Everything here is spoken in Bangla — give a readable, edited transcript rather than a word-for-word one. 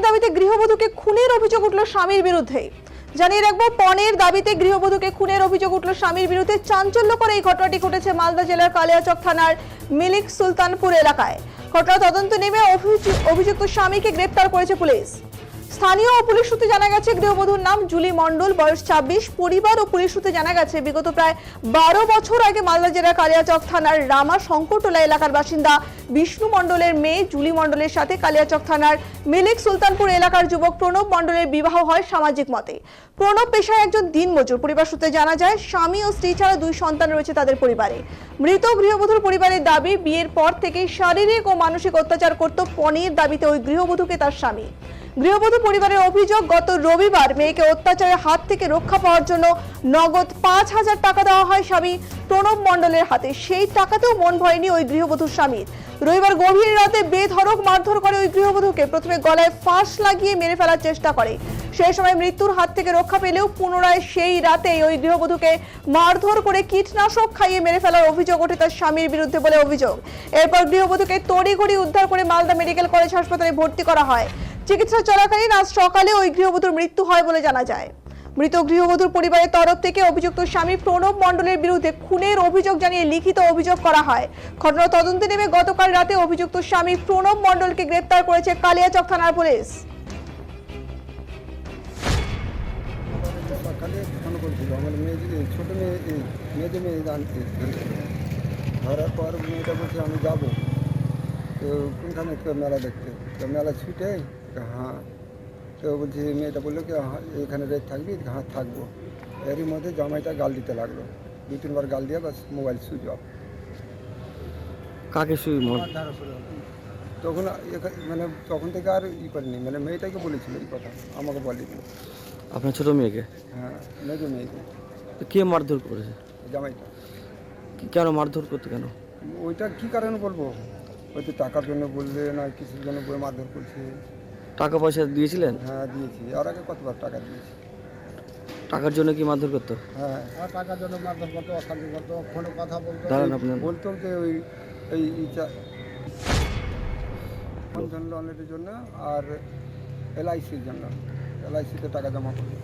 দাবিতে গৃহবধূকে খুনের অভিযোগ উঠল স্বামীর বিরুদ্ধে। জানিয়ে রাখবো, পণের দাবিতে গৃহবধূকে খুনের অভিযোগ উঠল স্বামীর বিরুদ্ধে। চাঞ্চল্যকর এই ঘটনাটি ঘটেছে মালদা জেলার কালিয়াচক থানার মিলিক সুলতানপুর এলাকায়। ঘটনা তদন্ত নেমে অভিযুক্ত স্বামীকে গ্রেপ্তার করেছে পুলিশ। স্থানীয় ও পুলিশ সূত্রে জানা গেছে, গৃহবধূর নাম জুলি মণ্ডল, বয়স 26। পরিবার ও পুলিশ সূত্রে জানা গেছে, বিগত প্রায় 12 বছর আগে মালদা জেলার কালিয়াচক থানার রামা শঙ্করটোলা এলাকার বাসিন্দা বিষ্ণু মণ্ডলের মেয়ে জুলি মণ্ডলের সাথে কালিয়াচক থানার মিলিক সুলতানপুর এলাকার যুবক প্রণব মণ্ডলের বিবাহ হয় সামাজিক মতে। প্রণব পেশায় একজন দিনমজুর। পরিবার সূত্রে জানা যায়, স্বামী ও স্ত্রী ছাড়া 2 সন্তান রয়েছে তাদের পরিবারে। মৃত গৃহবধূর পরিবারের দাবি, বিয়ের পর থেকেই শারীরিক ও মানসিক অত্যাচার করত পণের দাবিতে ওই গৃহবধূকে তার স্বামী। গৃহবধূ পরিবারের অভিযোগ, গত রবিবার মেয়েকে অত্যাচারের হাত থেকে রক্ষা পাওয়ার জন্য নগদ 5,000 টাকা দেওয়া হয় স্বামী প্রণব মণ্ডলের হাতে। সেই টাকাতেও মন ভরেনি ওই গৃহবধূর স্বামীর। রবিবার গভীর রাতে বেধড়ক মারধর করে ওই গৃহবধূকে। প্রথমে গলায় ফাঁস লাগিয়ে মেরে ফেলার চেষ্টা করে। সেই সময় মৃত্যুর হাত থেকে রক্ষা পেলেও পুনরায় সেই রাতেই ওই গৃহবধূকে মারধর করে কীটনাশক খাইয়ে মেরে ফেলার অভিযোগ ওঠে তার স্বামীর বিরুদ্ধে বলে অভিযোগ। এরপর গৃহবধূকে তড়িঘড়ি উদ্ধার করে মালদা মেডিকেল কলেজ হাসপাতালে ভর্তি করা হয়। চিকিৎসা চলাকালীন আজ সকালে ওই গৃহবধূর মৃত্যু হয় বলে জানা যায়। মৃত গৃহবধূর পরিবারের তরফ থেকে অভিযুক্ত স্বামী প্রণব মণ্ডলের বিরুদ্ধে খুনের অভিযোগ জানিয়ে লিখিত অভিযোগ করা হয়। ঘটনা তদন্তে নেমে গতকাল রাতে অভিযুক্ত স্বামী প্রণব মণ্ডলকে গ্রেপ্তার করেছে কালিয়াচক থানার পুলিশ। ধরার পর মেয়েটা বলছে আমি যাবো, তো কোনখানে মেলা দেখতে, তো মেলা ছুটে হ্যাঁ, তো বলছি মেয়েটা বললো কি এখানে রেট থাকবি, হ্যাঁ থাকবো। এরই মধ্যে জামাইটা গাল দিতে লাগলো, 2-3 বার গাল দিয়ে বাস মোবাইল সুইচ অফ। কাকে তখন মানে তখন থেকে আর করিনি, মানে মেয়েটাকে বলেছিল এই কথা, আমাকে বলেনি। আপনার ছোট মেয়েকে? হ্যাঁ, মেয়েকে। তো কে মারধর করেছে? জামাইটা। কেন মারধর করতে কেন? ওইটা কি কারণে বলবো, হয়তো টাকার জন্য বললে না কিছুর জন্য বলে মারধর করছে। টাকা পয়সা দিয়েছিলেন? হ্যাঁ দিয়েছি, আর আগে কতবার টাকা দিয়েছি। টাকার জন্য কি মারধর করতো? হ্যাঁ, টাকার জন্য মারধর করতো, অশান্তি করতো, ফোনে কথা বলতো। দাঁড়ান, আপনি বলতো যে এই বন্ধন লোনের জন্য আর LICর জন্য, LICতে টাকা জমা করতো।